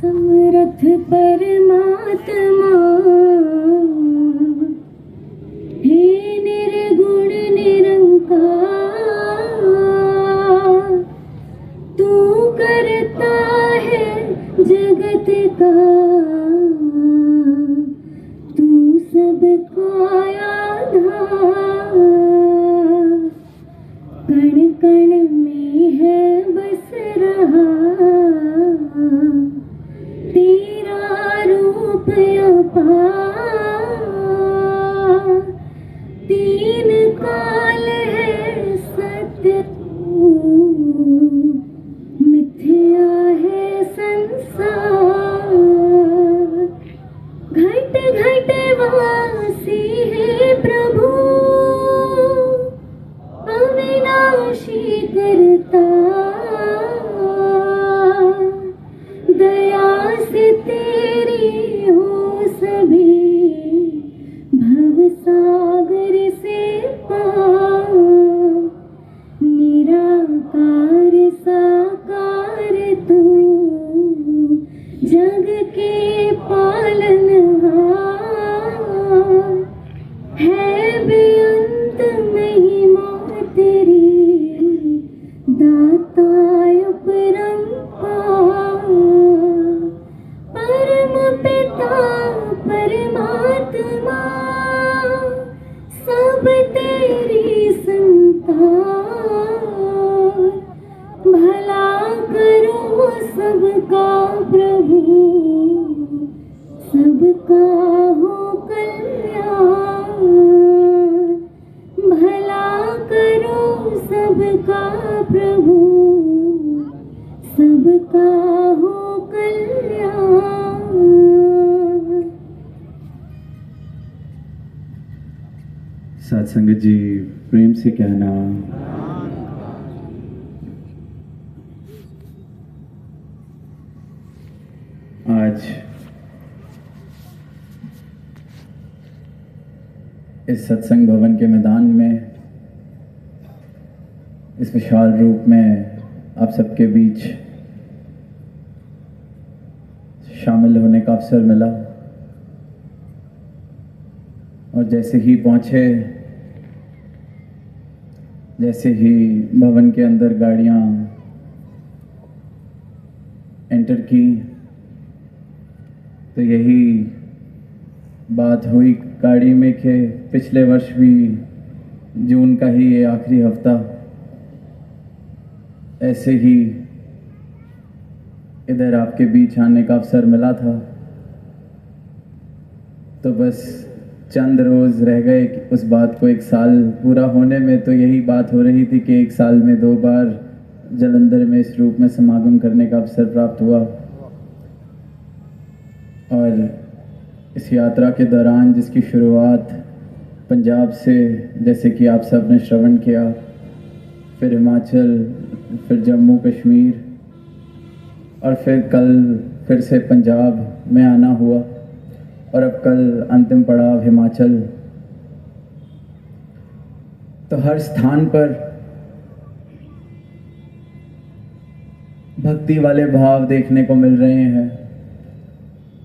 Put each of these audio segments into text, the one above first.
समर्थ परमात्मा हे निर्गुण निरंकार, तू करता है जगत का, तू सबका आधार। कण कण में है बस रहा तेरा रूप अपार। तीन काल है सत्य तू, मिथ्या है संसार। घट घट वासी है प्रभु, अविनाशी करता। दया से तेरी हो सभी भव सागर से पार। निराकार साकार तू जग के पालनहार। है बेअंत महिमा तेरी, दाता अपरंपार। परम पिता परमात्मा, सब तेरी संतान। भला करो सबका प्रभु, सबका हो कल्याण। भला करो सबका प्रभु, सबका हो कल्याण। साथ संगत जी प्रेम से कहना, आज इस सत्संग भवन के मैदान में इस विशाल रूप में आप सबके बीच शामिल होने का अवसर मिला। और जैसे ही पहुंचे, जैसे ही भवन के अंदर गाड़ियां एंटर की, तो यही बात हुई गाड़ी में कि पिछले वर्ष भी जून का ही ये आखिरी हफ्ता ऐसे ही इधर आपके बीच आने का अवसर मिला था। तो बस चंद रोज़ रह गए कि उस बात को एक साल पूरा होने में। तो यही बात हो रही थी कि एक साल में 2 बार जालंधर में इस रूप में समागम करने का अवसर प्राप्त हुआ। और इस यात्रा के दौरान जिसकी शुरुआत पंजाब से, जैसे कि आप सब ने श्रवण किया, फिर हिमाचल, फिर जम्मू कश्मीर, और फिर कल फिर से पंजाब में आना हुआ, और अब कल अंतिम पड़ाव हिमाचल। तो हर स्थान पर भक्ति वाले भाव देखने को मिल रहे हैं।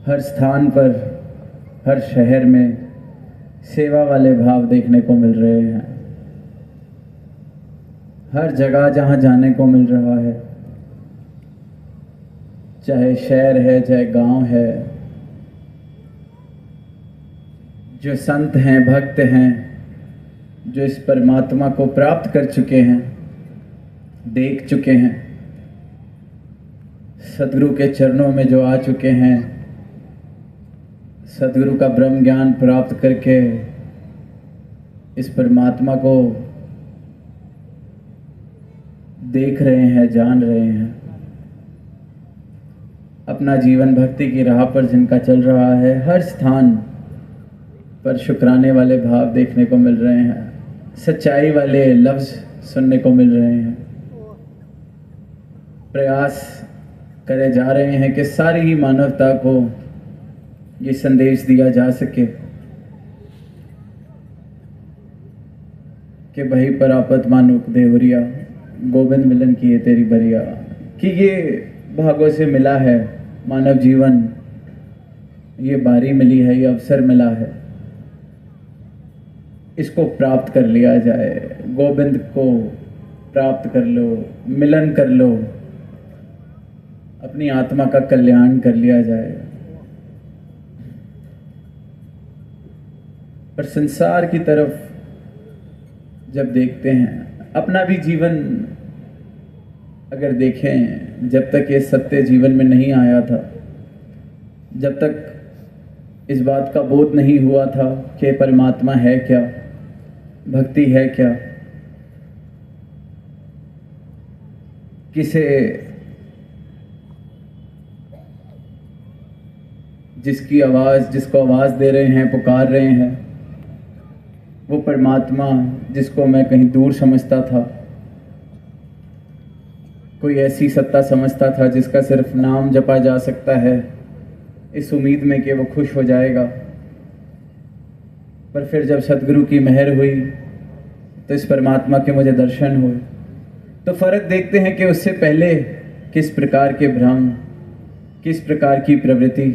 हर स्थान पर, हर शहर में सेवा वाले भाव देखने को मिल रहे हैं। हर जगह जहां जाने को मिल रहा है, चाहे शहर है चाहे गांव है, जो संत हैं, भक्त हैं, जो इस परमात्मा को प्राप्त कर चुके हैं, देख चुके हैं, सदगुरु के चरणों में जो आ चुके हैं, सदगुरु का ब्रह्म ज्ञान प्राप्त करके इस परमात्मा को देख रहे हैं, जान रहे हैं। अपना जीवन भक्ति की राह पर जिनका चल रहा है, हर स्थान पर शुक्राने वाले भाव देखने को मिल रहे हैं, सच्चाई वाले लफ्ज सुनने को मिल रहे हैं। प्रयास करे जा रहे हैं कि सारी ही मानवता को ये संदेश दिया जा सके कि वही परापत मानुक देवरिया, गोविंद मिलन किए तेरी बरिया, कि ये भागों से मिला है मानव जीवन, ये बारी मिली है, ये अवसर मिला है, इसको प्राप्त कर लिया जाए। गोविंद को प्राप्त कर लो, मिलन कर लो, अपनी आत्मा का कल्याण कर लिया जाए। पर संसार की तरफ जब देखते हैं, अपना भी जीवन अगर देखें, जब तक ये सत्य जीवन में नहीं आया था, जब तक इस बात का बोध नहीं हुआ था कि परमात्मा है क्या, भक्ति है क्या, किसे जिसकी आवाज़, जिसको आवाज़ दे रहे हैं, पुकार रहे हैं, वो परमात्मा जिसको मैं कहीं दूर समझता था, कोई ऐसी सत्ता समझता था जिसका सिर्फ नाम जपा जा सकता है इस उम्मीद में कि वो खुश हो जाएगा। पर फिर जब सदगुरु की मेहर हुई तो इस परमात्मा के मुझे दर्शन हुए, तो फ़र्क देखते हैं कि उससे पहले किस प्रकार के भ्रम, किस प्रकार की प्रवृत्ति,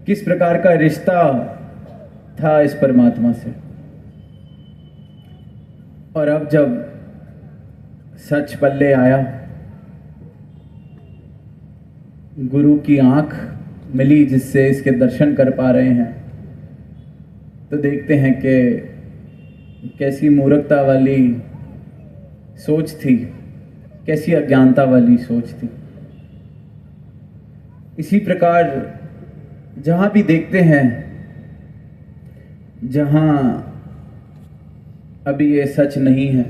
किस प्रकार का रिश्ता था इस परमात्मा से। और अब जब सच पल्ले आया, गुरु की आंख मिली जिससे इसके दर्शन कर पा रहे हैं, तो देखते हैं कि कैसी मूर्खता वाली सोच थी, कैसी अज्ञानता वाली सोच थी। इसी प्रकार जहाँ भी देखते हैं, जहाँ अभी ये सच नहीं है,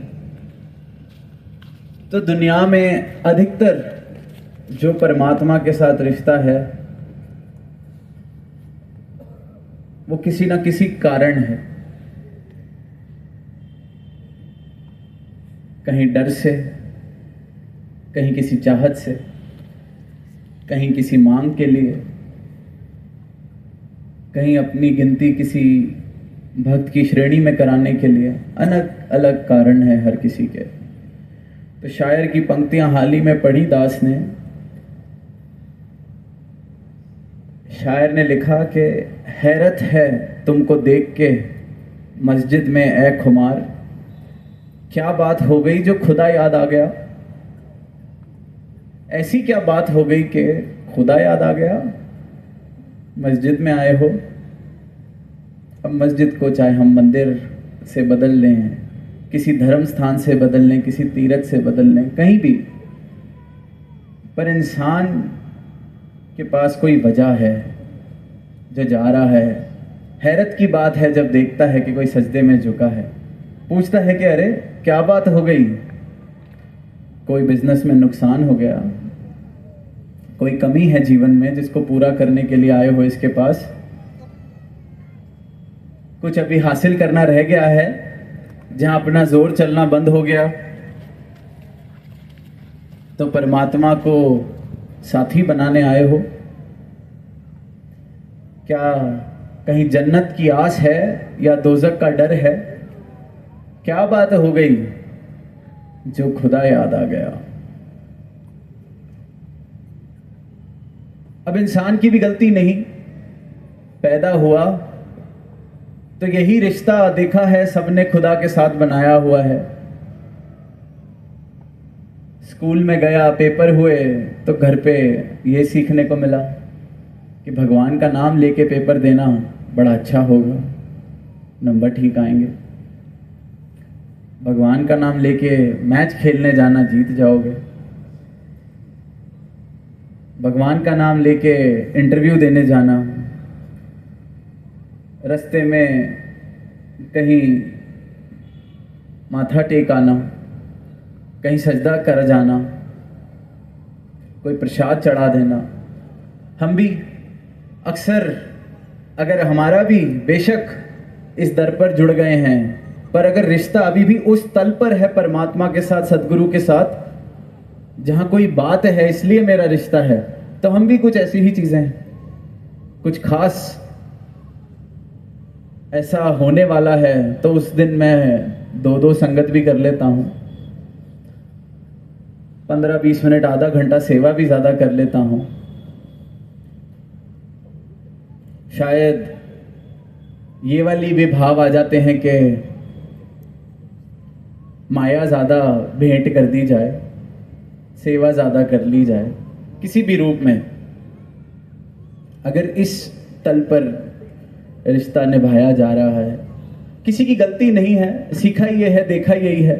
तो दुनिया में अधिकतर जो परमात्मा के साथ रिश्ता है वो किसी न किसी कारण है। कहीं डर से, कहीं किसी चाहत से, कहीं किसी मांग के लिए, कहीं अपनी गिनती किसी भक्त की श्रेणी में कराने के लिए। अलग अलग कारण है हर किसी के। तो शायर की पंक्तियां हाल ही में पढ़ी दास ने। शायर ने लिखा कि हैरत है तुमको देख के मस्जिद में ए खुमार, क्या बात हो गई जो खुदा याद आ गया। ऐसी क्या बात हो गई कि खुदा याद आ गया। मस्जिद में आए हो, अब मस्जिद को चाहे हम मंदिर से बदल लें, किसी धर्म स्थान से बदल लें, किसी तीर्थ से बदल लें, कहीं भी, पर इंसान के पास कोई वजह है जो जा रहा है। हैरत की बात है जब देखता है कि कोई सजदे में झुका है, पूछता है कि अरे क्या बात हो गई। कोई बिजनेस में नुकसान हो गया, कोई कमी है जीवन में जिसको पूरा करने के लिए आए हो इसके पास, कुछ अभी हासिल करना रह गया है जहां अपना जोर चलना बंद हो गया, तो परमात्मा को साथी बनाने आए हो। क्या कहीं जन्नत की आस है या दोजक का डर है। क्या बात हो गई जो खुदा याद आ गया। अब इंसान की भी गलती नहीं, पैदा हुआ तो यही रिश्ता देखा है सबने खुदा के साथ बनाया हुआ है। स्कूल में गया, पेपर हुए तो घर पे ये सीखने को मिला कि भगवान का नाम लेके पेपर देना बड़ा अच्छा होगा, नंबर ठीक आएंगे। भगवान का नाम लेके मैच खेलने जाना, जीत जाओगे। भगवान का नाम लेके इंटरव्यू देने जाना, रास्ते में कहीं माथा टेक आना, कहीं सजदा कर जाना, कोई प्रसाद चढ़ा देना। हम भी अक्सर, अगर हमारा भी बेशक इस दर पर जुड़ गए हैं, पर अगर रिश्ता अभी भी उस तल पर है परमात्मा के साथ, सदगुरु के साथ, जहाँ कोई बात है इसलिए मेरा रिश्ता है, तो हम भी कुछ ऐसी ही चीज़ें, कुछ खास ऐसा होने वाला है तो उस दिन मैं दो संगत भी कर लेता हूँ, 15-20 मिनट, आधा घंटा सेवा भी ज़्यादा कर लेता हूँ। शायद ये वाली भी भाव आ जाते हैं कि माया ज़्यादा भेंट कर दी जाए, सेवा ज़्यादा कर ली जाए किसी भी रूप में। अगर इस तल पर रिश्ता निभाया जा रहा है, किसी की गलती नहीं है, सीखा ये है, देखा यही है,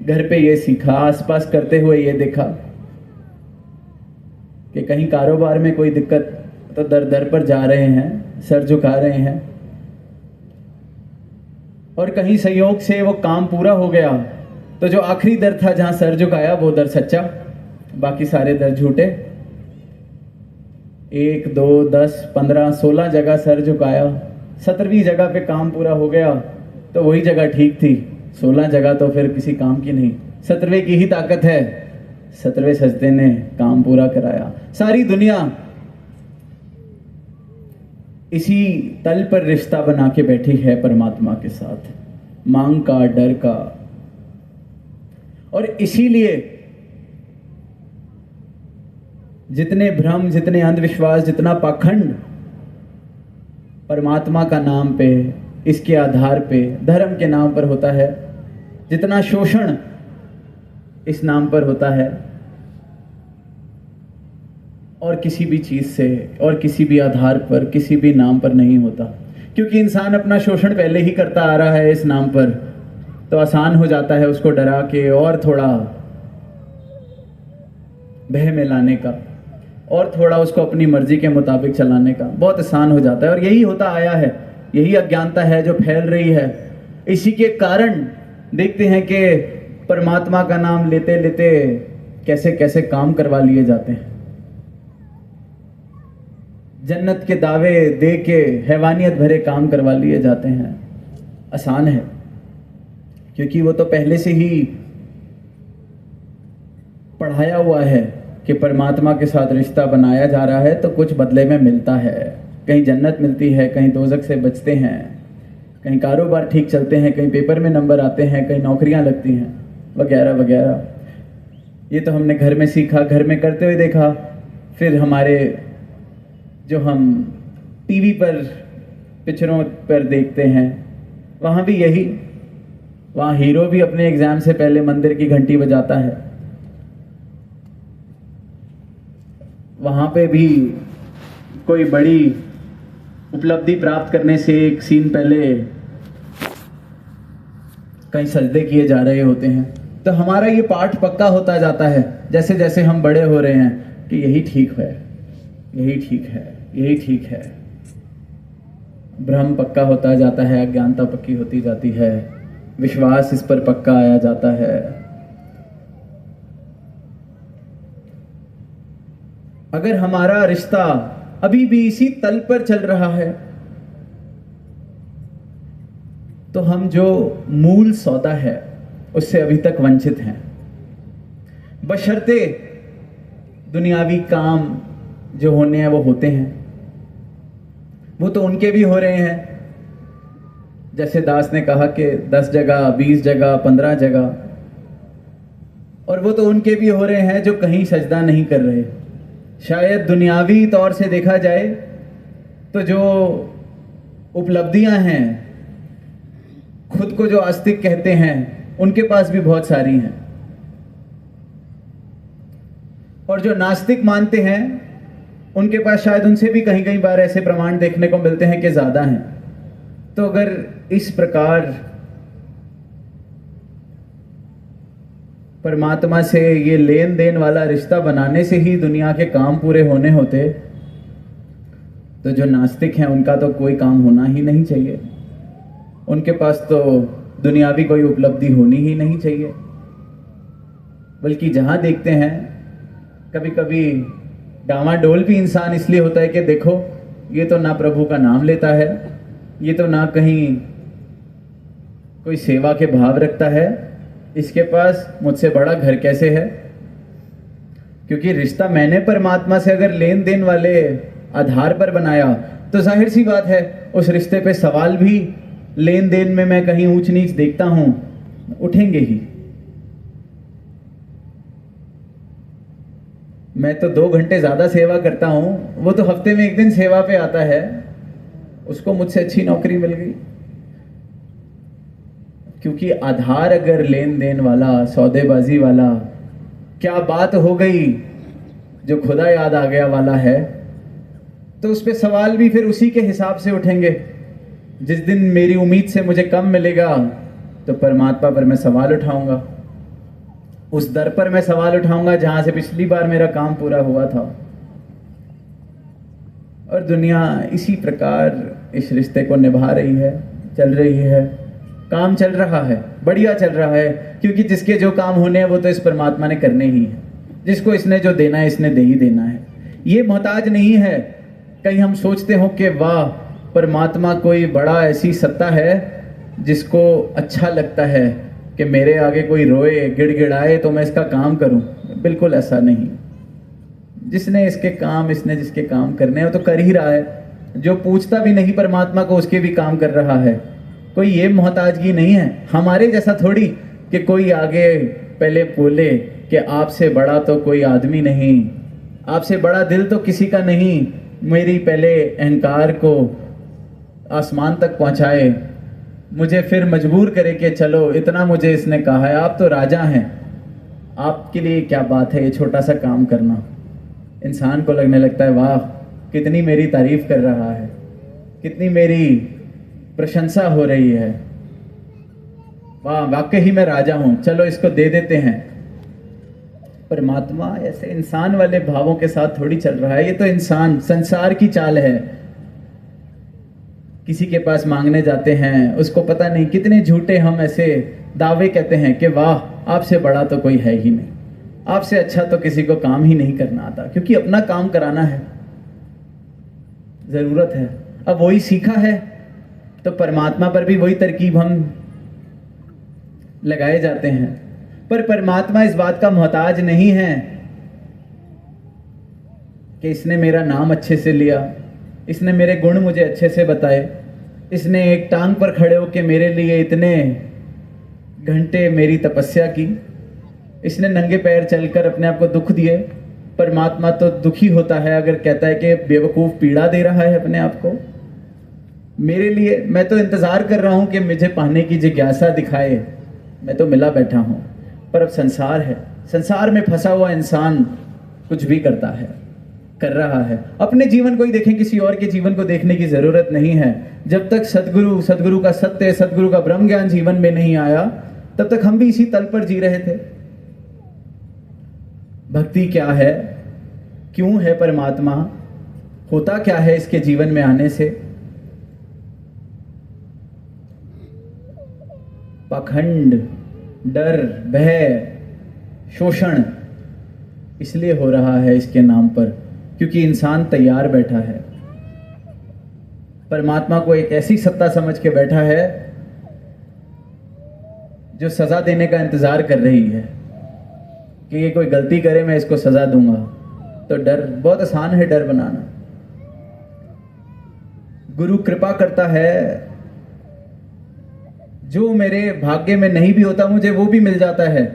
घर पे ये सीखा, आसपास करते हुए ये देखा कि कहीं कारोबार में कोई दिक्कत तो दर दर पर जा रहे हैं, सर झुका रहे हैं, और कहीं संयोग से वो काम पूरा हो गया तो जो आखिरी दर था जहां सर झुकाया वो दर सच्चा, बाकी सारे दर झूठे। 1, 2, 10, 15, 16 जगह सर झुकाया, 17वीं जगह पे काम पूरा हो गया तो वही जगह ठीक थी, 16 जगह तो फिर किसी काम की नहीं। 17वें की ही ताकत है, 17वें सजदे ने काम पूरा कराया। सारी दुनिया इसी तल पर रिश्ता बना के बैठी है परमात्मा के साथ, मांग का, डर का। और इसीलिए जितने भ्रम, जितने अंधविश्वास, जितना पाखंड परमात्मा का नाम पे, इसके आधार पे, धर्म के नाम पर होता है, जितना शोषण इस नाम पर होता है, और किसी भी चीज से और किसी भी आधार पर, किसी भी नाम पर नहीं होता। क्योंकि इंसान अपना शोषण पहले ही करता आ रहा है इस नाम पर, तो आसान हो जाता है उसको डरा के और थोड़ा भय में लाने का, और थोड़ा उसको अपनी मर्जी के मुताबिक चलाने का बहुत आसान हो जाता है। और यही होता आया है, यही अज्ञानता है जो फैल रही है। इसी के कारण देखते हैं कि परमात्मा का नाम लेते लेते कैसे कैसे काम करवा लिए जाते हैं, जन्नत के दावे दे के हैवानियत भरे काम करवा लिए जाते हैं। आसान है क्योंकि वो तो पहले से ही पढ़ाया हुआ है कि परमात्मा के साथ रिश्ता बनाया जा रहा है तो कुछ बदले में मिलता है। कहीं जन्नत मिलती है, कहीं दोजख से बचते हैं, कहीं कारोबार ठीक चलते हैं, कहीं पेपर में नंबर आते हैं, कहीं नौकरियां लगती हैं, वगैरह वगैरह। ये तो हमने घर में सीखा, घर में करते हुए देखा। फिर हमारे जो हम टीवी पर, पिक्चरों पर देखते हैं, वहाँ भी यही, वहाँ हीरो भी अपने एग्जाम से पहले मंदिर की घंटी बजाता है, वहाँ पे भी कोई बड़ी उपलब्धि प्राप्त करने से एक सीन पहले कहीं सजदे किए जा रहे होते हैं। तो हमारा ये पाठ पक्का होता जाता है जैसे जैसे हम बड़े हो रहे हैं कि यही ठीक है, यही ठीक है, यही ठीक है। भ्रम पक्का होता जाता है, अज्ञानता पक्की होती जाती है, विश्वास इस पर पक्का आया जाता है। अगर हमारा रिश्ता अभी भी इसी तल पर चल रहा है तो हम जो मूल सौदा है उससे अभी तक वंचित हैं। बशर्ते दुनियावी काम जो होने हैं वो होते हैं, वो तो उनके भी हो रहे हैं। जैसे दास ने कहा कि 10 जगह, 20 जगह, 15 जगह, और वो तो उनके भी हो रहे हैं जो कहीं सजदा नहीं कर रहे। शायद दुनियावी तौर से देखा जाए तो जो उपलब्धियां हैं, खुद को जो आस्तिक कहते हैं, उनके पास भी बहुत सारी हैं, और जो नास्तिक मानते हैं उनके पास शायद उनसे भी कहीं कहीं बार ऐसे प्रमाण देखने को मिलते हैं कि ज्यादा हैं। तो अगर इस प्रकार परमात्मा से ये लेन देन वाला रिश्ता बनाने से ही दुनिया के काम पूरे होने होते तो जो नास्तिक हैं उनका तो कोई काम होना ही नहीं चाहिए, उनके पास तो दुनियावी कोई उपलब्धि होनी ही नहीं चाहिए। बल्कि जहां देखते हैं कभी कभी डामाडोल भी इंसान इसलिए होता है कि देखो ये तो ना प्रभु का नाम लेता है, ये तो ना कहीं कोई सेवा के भाव रखता है, इसके पास मुझसे बड़ा घर कैसे है। क्योंकि रिश्ता मैंने परमात्मा से अगर लेन देन वाले आधार पर बनाया तो जाहिर सी बात है उस रिश्ते पे सवाल भी लेन देन में मैं कहीं ऊंच नीच देखता हूं उठेंगे ही। मैं तो 2 घंटे ज्यादा सेवा करता हूं, वो तो हफ्ते में 1 दिन सेवा पे आता है, उसको मुझसे अच्छी नौकरी मिल गई। क्योंकि आधार अगर लेन देन वाला, सौदेबाजी वाला, क्या बात हो गई, जो खुदा याद आ गया वाला है, तो उस पे सवाल भी फिर उसी के हिसाब से उठेंगे। जिस दिन मेरी उम्मीद से मुझे कम मिलेगा तो परमात्मा पर मैं सवाल उठाऊंगा, उस दर पर मैं सवाल उठाऊंगा जहां से पिछली बार मेरा काम पूरा हुआ था। और दुनिया इसी प्रकार इस रिश्ते को निभा रही है, चल रही है, काम चल रहा है, बढ़िया चल रहा है। क्योंकि जिसके जो काम होने हैं वो तो इस परमात्मा ने करने ही है। जिसको इसने जो देना है इसने दे ही देना है। ये मोहताज नहीं है कहीं हम सोचते हो कि वाह परमात्मा कोई बड़ा ऐसी सत्ता है जिसको अच्छा लगता है कि मेरे आगे कोई रोए गिड़गिड़ाए तो मैं इसका काम करूं। बिल्कुल ऐसा नहीं। जिसने जिसके काम करने हैं वो तो कर ही रहा है। जो पूछता भी नहीं परमात्मा को उसके भी काम कर रहा है। कोई ये मोहताजगी नहीं है हमारे जैसा थोड़ी कि कोई आगे पहले बोले कि आपसे बड़ा तो कोई आदमी नहीं, आपसे बड़ा दिल तो किसी का नहीं, मेरी पहले अहंकार को आसमान तक पहुंचाए, मुझे फिर मजबूर करे कि चलो इतना मुझे इसने कहा है, आप तो राजा हैं, आपके लिए क्या बात है ये छोटा सा काम करना। इंसान को लगने लगता है वाह कितनी मेरी तारीफ कर रहा है, कितनी मेरी प्रशंसा हो रही है, वाह वाकई मैं राजा हूं, चलो इसको दे देते हैं। परमात्मा ऐसे इंसान वाले भावों के साथ थोड़ी चल रहा है। ये तो इंसान संसार की चाल है। किसी के पास मांगने जाते हैं, उसको पता नहीं कितने झूठे हम ऐसे दावे कहते हैं कि वाह आपसे बड़ा तो कोई है ही नहीं, आपसे अच्छा तो किसी को काम ही नहीं करना आता, क्योंकि अपना काम कराना है, जरूरत है। अब वही सीखा है तो परमात्मा पर भी वही तरकीब हम लगाए जाते हैं। पर परमात्मा इस बात का मोहताज नहीं है कि इसने मेरा नाम अच्छे से लिया, इसने मेरे गुण मुझे अच्छे से बताए, इसने एक टांग पर खड़े होकर मेरे लिए इतने घंटे मेरी तपस्या की, इसने नंगे पैर चलकर अपने आप को दुख दिए। परमात्मा तो दुखी होता है अगर कहता है कि बेवकूफ़ पीड़ा दे रहा है अपने आप को मेरे लिए। मैं तो इंतज़ार कर रहा हूँ कि मुझे पाने की जिज्ञासा दिखाए, मैं तो मिला बैठा हूँ। पर अब संसार है, संसार में फंसा हुआ इंसान कुछ भी करता है, कर रहा है। अपने जीवन को ही देखें, किसी और के जीवन को देखने की ज़रूरत नहीं है। जब तक सदगुरु का सत्य, सदगुरु का ब्रह्म ज्ञान जीवन में नहीं आया तब तक हम भी इसी तल पर जी रहे थे। भक्ति क्या है, क्यों है परमात्मा, होता क्या है इसके जीवन में आने से। पाखंड, डर, भय, शोषण इसलिए हो रहा है इसके नाम पर क्योंकि इंसान तैयार बैठा है। परमात्मा को एक ऐसी सत्ता समझ के बैठा है जो सजा देने का इंतजार कर रही है कि ये कोई गलती करे मैं इसको सजा दूंगा। तो डर बहुत आसान है, डर बनाना। गुरु कृपा करता है, जो मेरे भाग्य में नहीं भी होता मुझे वो भी मिल जाता है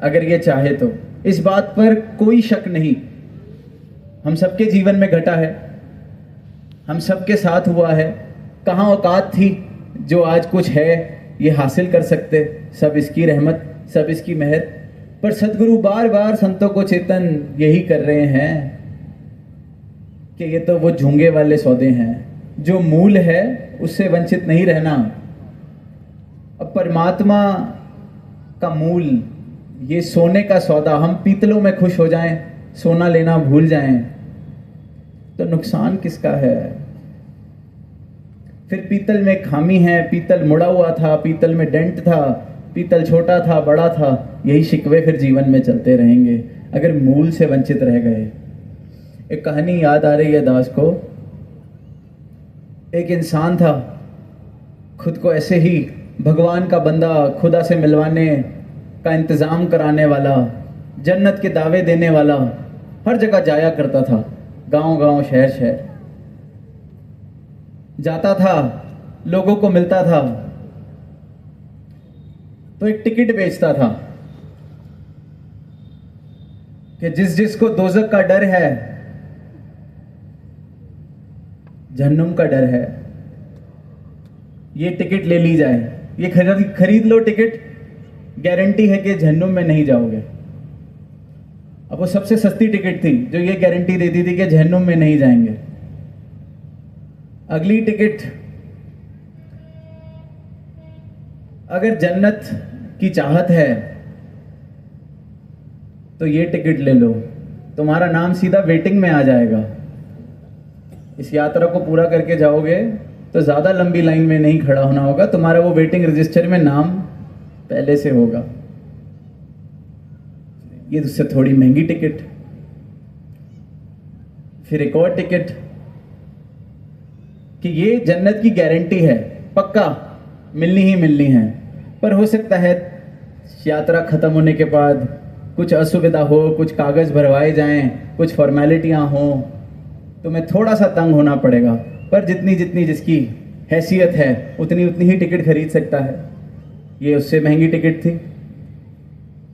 अगर ये चाहे तो। इस बात पर कोई शक नहीं। हम सबके जीवन में घटा है, हम सबके साथ हुआ है। कहाँ औकात थी जो आज कुछ है ये हासिल कर सकते। सब इसकी रहमत, सब इसकी मेहर। पर सदगुरु बार बार संतों को चेतन यही कर रहे हैं कि ये तो वो झूंगे वाले सौदे हैं, जो मूल है उससे वंचित नहीं रहना। अब परमात्मा का मूल ये सोने का सौदा, हम पीतलों में खुश हो जाएं, सोना लेना भूल जाएं तो नुकसान किसका है। फिर पीतल में खामी है, पीतल मुड़ा हुआ था, पीतल में डेंट था, पीतल छोटा था, बड़ा था, यही शिकवे फिर जीवन में चलते रहेंगे अगर मूल से वंचित रह गए। एक कहानी याद आ रही है दास को। एक इंसान था, खुद को ऐसे ही भगवान का बंदा, खुदा से मिलवाने का इंतज़ाम कराने वाला, जन्नत के दावे देने वाला, हर जगह जाया करता था, गांव गांव, शहर शहर जाता था, लोगों को मिलता था तो एक टिकट बेचता था कि जिस जिसको दोज़ख का डर है, जहन्नुम का डर है, ये टिकट ले ली जाए, ये खरीद लो टिकट, गारंटी है कि जहन्नुम में नहीं जाओगे। अब वो सबसे सस्ती टिकट थी जो ये गारंटी देती थी कि जहन्नुम में नहीं जाएंगे। अगली टिकट, अगर जन्नत की चाहत है तो ये टिकट ले लो, तुम्हारा नाम सीधा वेटिंग में आ जाएगा। इस यात्रा को पूरा करके जाओगे तो ज़्यादा लंबी लाइन में नहीं खड़ा होना होगा, तुम्हारा वो वेटिंग रजिस्टर में नाम पहले से होगा। ये उससे थोड़ी महंगी टिकट। फिर एक और टिकट कि ये जन्नत की गारंटी है, पक्का मिलनी ही मिलनी है, पर हो सकता है यात्रा ख़त्म होने के बाद कुछ असुविधा हो, कुछ कागज़ भरवाए जाएं, कुछ फॉर्मेलिटियां हों, तुम्हें थोड़ा सा तंग होना पड़ेगा, पर जितनी जितनी जिसकी हैसियत है उतनी उतनी ही टिकट खरीद सकता है। ये उससे महंगी टिकट थी।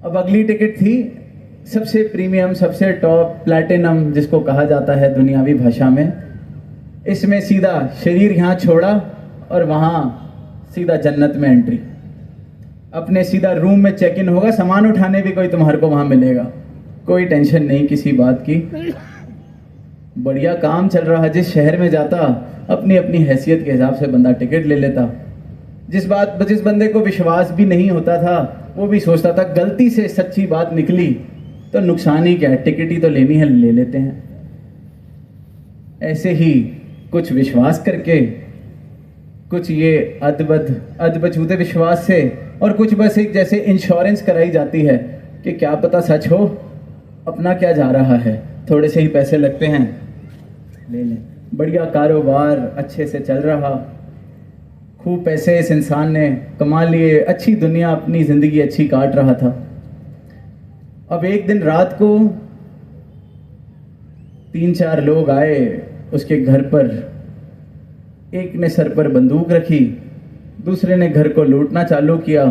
अब अगली टिकट थी सबसे प्रीमियम, सबसे टॉप, प्लैटिनम जिसको कहा जाता है दुनियावी भाषा में। इसमें सीधा शरीर यहाँ छोड़ा और वहाँ सीधा जन्नत में एंट्री। अपने सीधा रूम में चेक इन होगा, सामान उठाने भी कोई तुम्हारे को वहाँ मिलेगा, कोई टेंशन नहीं किसी बात की। बढ़िया काम चल रहा। जिस शहर में जाता अपनी अपनी हैसियत के हिसाब से बंदा टिकट ले लेता। जिस बंदे को विश्वास भी नहीं होता था वो भी सोचता था गलती से सच्ची बात निकली तो नुकसान ही क्या है, टिकट ही तो लेनी है, ले लेते हैं। ऐसे ही कुछ विश्वास करके, कुछ ये अधबचूते विश्वास से, और कुछ बस एक जैसे इंश्योरेंस कराई जाती है कि क्या पता सच हो, अपना क्या जा रहा है, थोड़े से ही पैसे लगते हैं, ले लें। बढ़िया कारोबार अच्छे से चल रहा, खूब पैसे इस इंसान ने कमा लिए, अच्छी दुनिया, अपनी ज़िंदगी अच्छी काट रहा था। अब एक दिन रात को 3-4 लोग आए उसके घर पर। एक ने सर पर बंदूक रखी, दूसरे ने घर को लूटना चालू किया,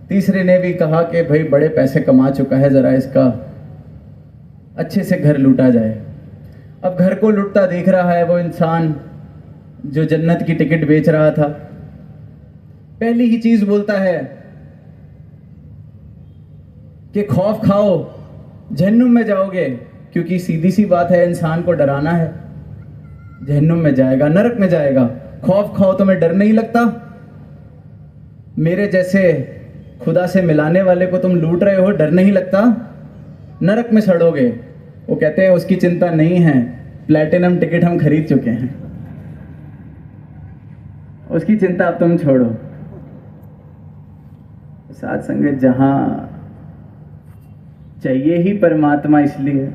तीसरे ने भी कहा कि भाई बड़े पैसे कमा चुका है, ज़रा इसका अच्छे से घर लूटा जाए। अब घर को लूटता देख रहा है वो इंसान जो जन्नत की टिकट बेच रहा था। पहली ही चीज़ बोलता है कि खौफ खाओ, जहन्नुम में जाओगे, क्योंकि सीधी सी बात है, इंसान को डराना है, जहन्नुम में जाएगा, नरक में जाएगा। खौफ खाओ, तुम्हें डर नहीं लगता? मेरे जैसे खुदा से मिलाने वाले को तुम लूट रहे हो, डर नहीं लगता? नरक में सड़ोगे। वो कहते हैं उसकी चिंता नहीं है, प्लैटिनम टिकट हम खरीद चुके हैं, उसकी चिंता अब तुम छोड़ो। साथ संगत, जहां चाहिए ही परमात्मा, इसलिए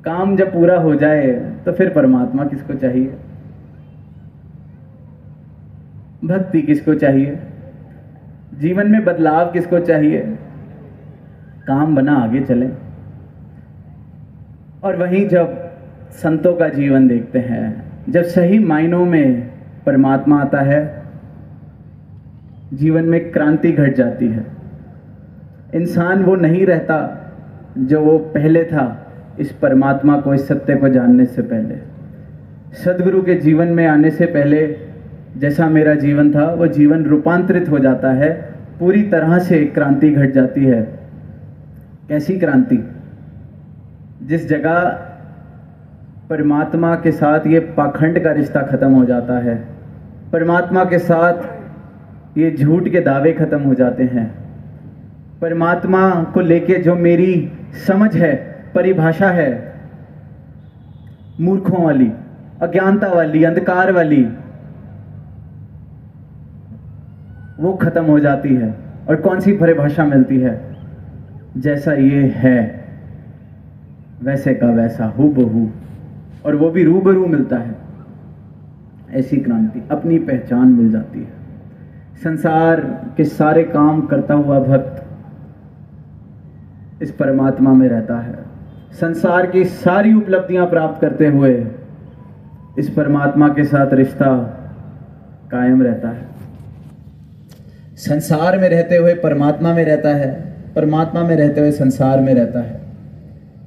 काम जब पूरा हो जाए तो फिर परमात्मा किसको चाहिए, भक्ति किसको चाहिए, जीवन में बदलाव किसको चाहिए, काम बना आगे चले। और वहीं जब संतों का जीवन देखते हैं, जब सही मायनों में परमात्मा आता है, जीवन में क्रांति घट जाती है। इंसान वो नहीं रहता जो वो पहले था, इस परमात्मा को, इस सत्य को जानने से पहले। सदगुरु के जीवन में आने से पहले जैसा मेरा जीवन था, वो जीवन रूपांतरित हो जाता है, पूरी तरह से क्रांति घट जाती है। कैसी क्रांति? जिस जगह परमात्मा के साथ ये पाखंड का रिश्ता खत्म हो जाता है, परमात्मा के साथ ये झूठ के दावे खत्म हो जाते हैं, परमात्मा को लेके जो मेरी समझ है, परिभाषा है, मूर्खों वाली, अज्ञानता वाली, अंधकार वाली, वो खत्म हो जाती है। और कौन सी परिभाषा मिलती है? जैसा ये है वैसे का वैसा, हूबहू, और वो भी रूबरू मिलता है। ऐसी क्रांति, अपनी पहचान मिल जाती है। संसार के सारे काम करता हुआ भक्त इस परमात्मा में रहता है। संसार की सारी उपलब्धियां प्राप्त करते हुए इस परमात्मा के साथ रिश्ता कायम रहता है। संसार में रहते हुए परमात्मा में रहता है, परमात्मा में रहते हुए संसार में रहता है।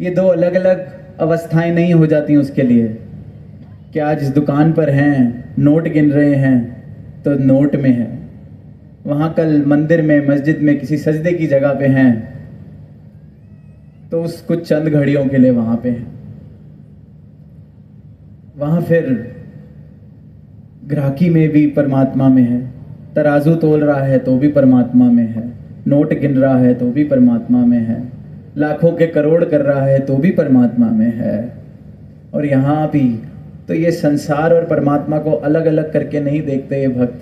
ये दो अलग अलग अवस्थाएं नहीं हो जाती उसके लिए कि आज इस दुकान पर हैं, नोट गिन रहे हैं, तो नोट में है, वहाँ कल मंदिर में, मस्जिद में, किसी सजदे की जगह पे हैं तो उस कुछ चंद घड़ियों के लिए वहाँ पे हैं। वहाँ फिर ग्राहकी में भी परमात्मा में है, तराजू तोल रहा है तो भी परमात्मा में है, नोट गिन रहा है तो भी परमात्मा में है, लाखों के करोड़ कर रहा है तो भी परमात्मा में है। और यहाँ भी तो ये संसार और परमात्मा को अलग अलग करके नहीं देखते ये भक्त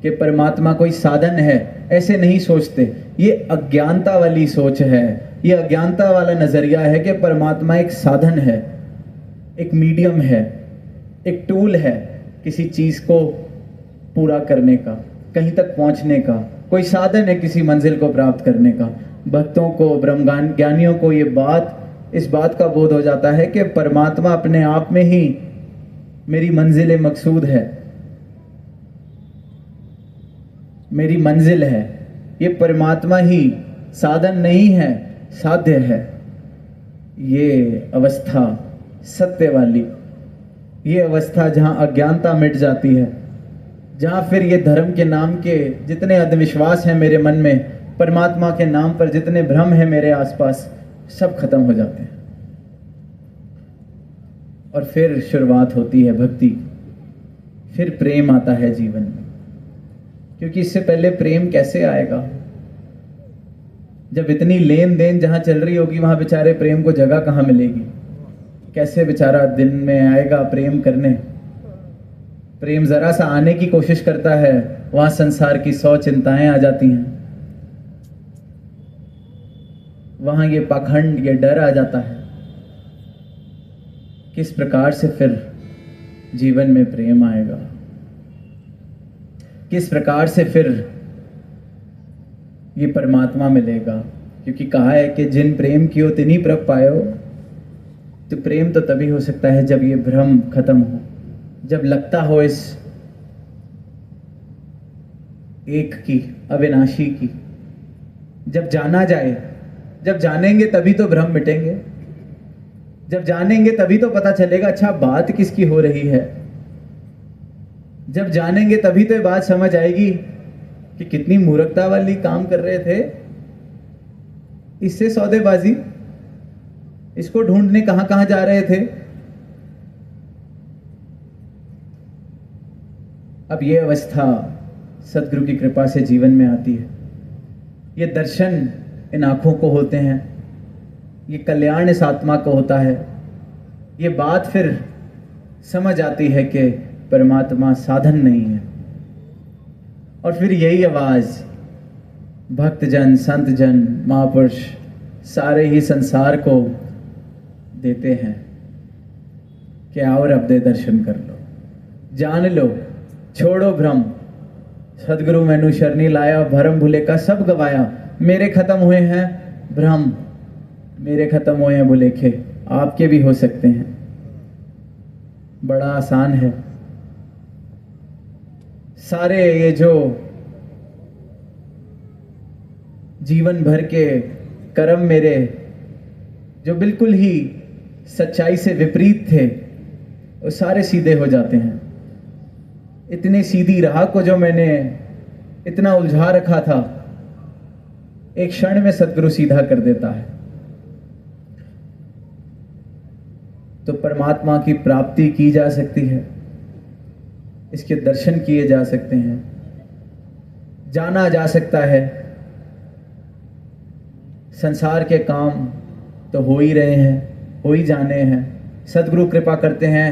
कि परमात्मा कोई साधन है, ऐसे नहीं सोचते। ये अज्ञानता वाली सोच है, ये अज्ञानता वाला नजरिया है कि परमात्मा एक साधन है, एक मीडियम है, एक टूल है किसी चीज को पूरा करने का, कहीं तक पहुंचने का, कोई साधन है किसी मंजिल को प्राप्त करने का। भक्तों को, ब्रह्म ज्ञानियों को ये बात, इस बात का बोध हो जाता है कि परमात्मा अपने आप में ही मेरी मंजिल मकसूद है, मेरी मंजिल है। ये परमात्मा ही साधन नहीं है, साध्य है। ये अवस्था सत्य वाली, ये अवस्था जहाँ अज्ञानता मिट जाती है, जहाँ फिर ये धर्म के नाम के जितने अंधविश्वास हैं मेरे मन में, परमात्मा के नाम पर जितने भ्रम हैं मेरे आसपास, सब खत्म हो जाते हैं। और फिर शुरुआत होती है भक्ति, फिर प्रेम आता है जीवन में। क्योंकि इससे पहले प्रेम कैसे आएगा? जब इतनी लेन देन जहाँ चल रही होगी वहाँ बेचारे प्रेम को जगह कहाँ मिलेगी? कैसे बेचारा दिन में आएगा प्रेम करने? प्रेम जरा सा आने की कोशिश करता है, वहाँ संसार की 100 चिंताएं आ जाती हैं, वहाँ ये पाखंड, ये डर आ जाता है। किस प्रकार से फिर जीवन में प्रेम आएगा? किस प्रकार से फिर ये परमात्मा मिलेगा? क्योंकि कहा है कि जिन प्रेम कियो तिन्हीं प्रभ पायो। तो प्रेम तो तभी हो सकता है जब ये भ्रम खत्म हो, जब लगता हो इस एक की, अविनाशी की, जब जाना जाए। जब जानेंगे तभी तो भ्रम मिटेंगे, जब जानेंगे तभी तो पता चलेगा अच्छा बात किसकी हो रही है। जब जानेंगे तभी तो ये बात समझ आएगी कि कितनी मूर्खता वाली काम कर रहे थे, इससे सौदेबाजी, इसको ढूंढने कहां कहां जा रहे थे। अब ये अवस्था सदगुरु की कृपा से जीवन में आती है। ये दर्शन इन आंखों को होते हैं, ये कल्याण इस आत्मा को होता है। ये बात फिर समझ आती है कि परमात्मा साधन नहीं है। और फिर यही आवाज भक्तजन, संत जन, महापुरुष सारे ही संसार को देते हैं कि आओ रब दे दर्शन कर लो, जान लो, छोड़ो भ्रम। सदगुरु मैनू शरणी लाया, भरम भुले का सब गवाया। मेरे खत्म हुए हैं भ्रम, मेरे खत्म हुए हैं भुलेखे, आपके भी हो सकते हैं। बड़ा आसान है। सारे ये जो जीवन भर के कर्म मेरे जो बिल्कुल ही सच्चाई से विपरीत थे, वो सारे सीधे हो जाते हैं। इतनी सीधी राह को जो मैंने इतना उलझा रखा था, एक क्षण में सदगुरु सीधा कर देता है। तो परमात्मा की प्राप्ति की जा सकती है, इसके दर्शन किए जा सकते हैं, जाना जा सकता है। संसार के काम तो हो ही रहे हैं, हो ही जाने हैं। सदगुरु कृपा करते हैं,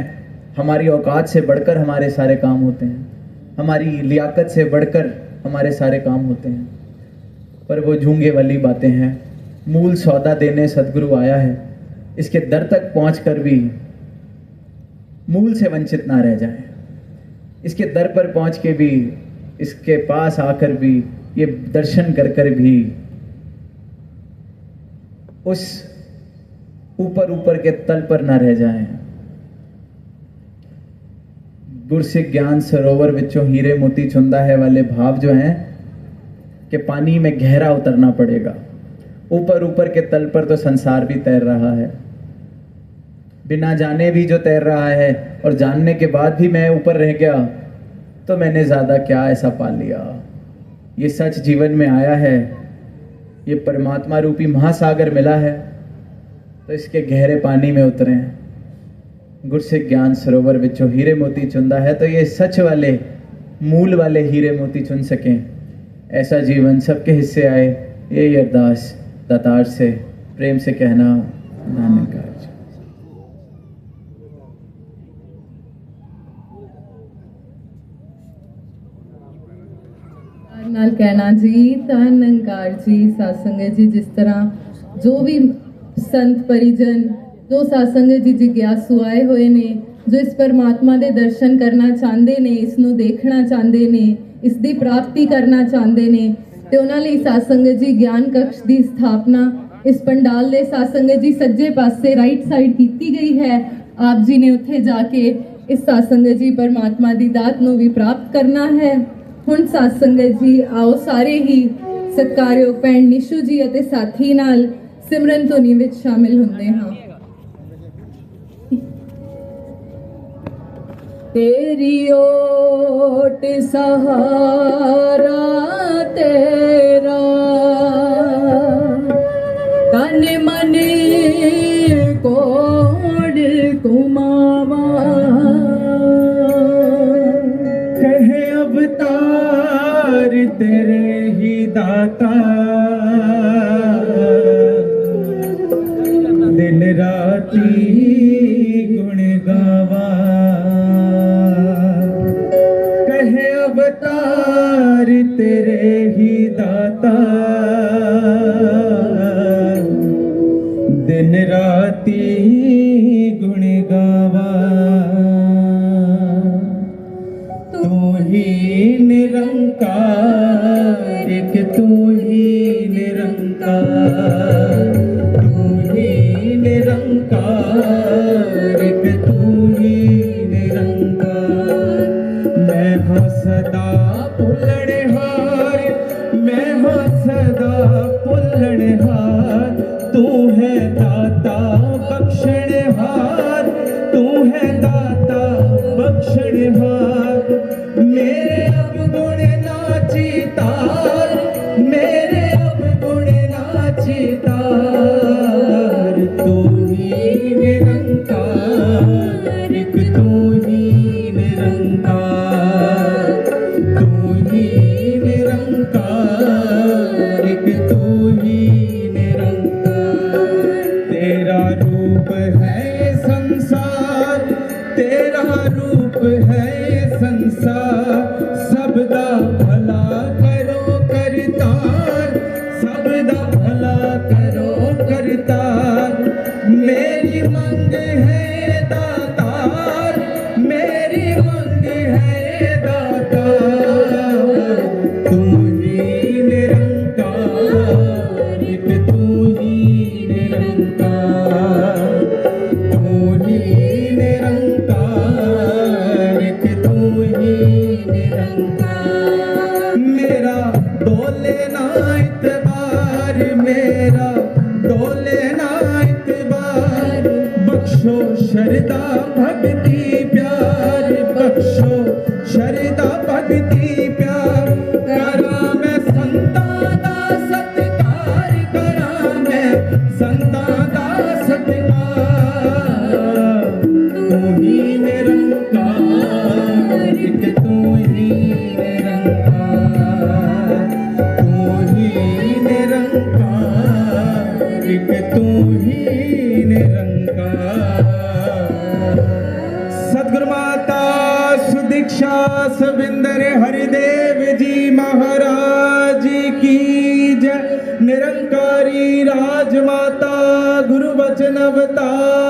हमारी औकात से बढ़कर हमारे सारे काम होते हैं, हमारी लियाकत से बढ़कर हमारे सारे काम होते हैं। पर वो झूंगे वाली बातें हैं। मूल सौदा देने सदगुरु आया है, इसके दर तक पहुंचकर भी मूल से वंचित ना रह जाए। इसके दर पर पहुंच के भी, इसके पास आकर भी, ये दर्शन कर कर भी उस ऊपर ऊपर के तल पर ना रह जाएं। गुरसिख ज्ञान सरोवर विचों हीरे मोती चुंदा है वाले भाव जो हैं कि पानी में गहरा उतरना पड़ेगा। ऊपर ऊपर के तल पर तो संसार भी तैर रहा है, बिना जाने भी जो तैर रहा है, और जानने के बाद भी मैं ऊपर रह गया तो मैंने ज़्यादा क्या ऐसा पा लिया। ये सच जीवन में आया है, ये परमात्मा रूपी महासागर मिला है, तो इसके गहरे पानी में उतरें। गुरसिख ज्ञान सरोवर विचों हीरे मोती चुंदा है, तो ये सच वाले मूल वाले हीरे मोती चुन सकें, ऐसा जीवन सबके हिस्से आए। यही अरदास दातार से प्रेम से कहना नानक कारज। ਨਾਲ ਕਹਿਣਾ ਜੀ ਧੰਨ ਅੰਕਾਰ ਜੀ ਸਾਧ ਸੰਗਤ ਜੀ, ਜਿਸ ਤਰ੍ਹਾਂ ਜੋ ਵੀ ਸੰਤ परिजन जो ਸਾਧ ਸੰਗਤ ਜੀ ਜਿਗਿਆਸੂ ਆਏ ਹੋਏ ਨੇ, ਜੋ ਇਸ ਪਰਮਾਤਮਾ ਦੇ ਦਰਸ਼ਨ ਕਰਨਾ ਚਾਹੁੰਦੇ ਨੇ, ਇਸ ਨੂੰ ਦੇਖਣਾ ਚਾਹੁੰਦੇ ਨੇ, ਇਸ ਦੀ ਪ੍ਰਾਪਤੀ ਕਰਨਾ ਚਾਹੁੰਦੇ ਨੇ, ਤੇ ਉਹਨਾਂ ਲਈ ਸਾਧ ਸੰਗਤ ਜੀ ਗਿਆਨ ਕਕਸ਼ ਦੀ ਸਥਾਪਨਾ ਇਸ ਪੰਡਾਲ ਦੇ ਸਾਧ ਸੰਗਤ ਜੀ ਸੱਜੇ ਪਾਸੇ ਰਾਈਟ ਸਾਈਡ ਕੀਤੀ ਗਈ ਹੈ। ਆਪ ਜੀ ਨੇ ਉੱਥੇ ਜਾ ਕੇ ਇਸ ਸਾਧ ਸੰਗਤ ਜੀ ਪਰਮਾਤਮਾ ਦੀ ਦਾਤ ਨੂੰ ਵੀ ਪ੍ਰਾਪਤ ਕਰਨਾ ਹੈ। ਹੁਣ ਸਾਧ ਸੰਗਤ ਜੀ ਆਓ ਸਾਰੇ ਹੀ ਸਤਿਕਾਰਯੋਗ ਭੈਣ ਨਿਸ਼ੂ ਜੀ ਅਤੇ ਸਾਥੀ ਨਾਲ ਸਿਮਰਨ ਧੁਨੀ ਵਿੱਚ ਸ਼ਾਮਿਲ ਹੁੰਦੇ ਹਾਂ। तेरी ओट सहारा तेरा तन मन कोड कुमावा कहे अवतार तेरे ही दाता दिन राती गुण गावा कहे अवतार तेरे ही दाता दिन राती गुण गावा तू ही निरंकार एक तू ही निरंकार तू ही निरंकार एक तू ही निरंकार मैं हाँ सदा पुलड़हार मैं हाँ सदा पुलड़हार तू है दाता बख्शणहार तू है दाता बख्शणहार मेरे अब गुण नाची तार मेरे अब गुण नाची तार तू ही निरंकार एक तू ही निरंकार तू ही निरंकार एक तू ही निरंकार तेरा रूप है संसार तेरा रूप है संसार सबदा भला करो करतार सबदा भला करो करतार मेरी मंग है दातार मेरी मंग है दातार तू ही निरंकार एक तू ही निरंकार तू ही निरंकार एक तू ही निरंकार मेरा डोले ना इतबार मेरा डोले ना इतबार बख्शो शरदा भक्ति प्यार बख्शो शरदा भक्ति प्यार करा मैं संता दा सत्कार करा मैं संता दा सत्कार तू ही निरंकार एक तू ही निरंकार तू ही निरंकार एक तू ही निरंकार सद्गुरु माता सुदीक्षा सविंदर हरिदेव जी महाराज की जय निरंकारी राजमाता गुरु वचन अवतार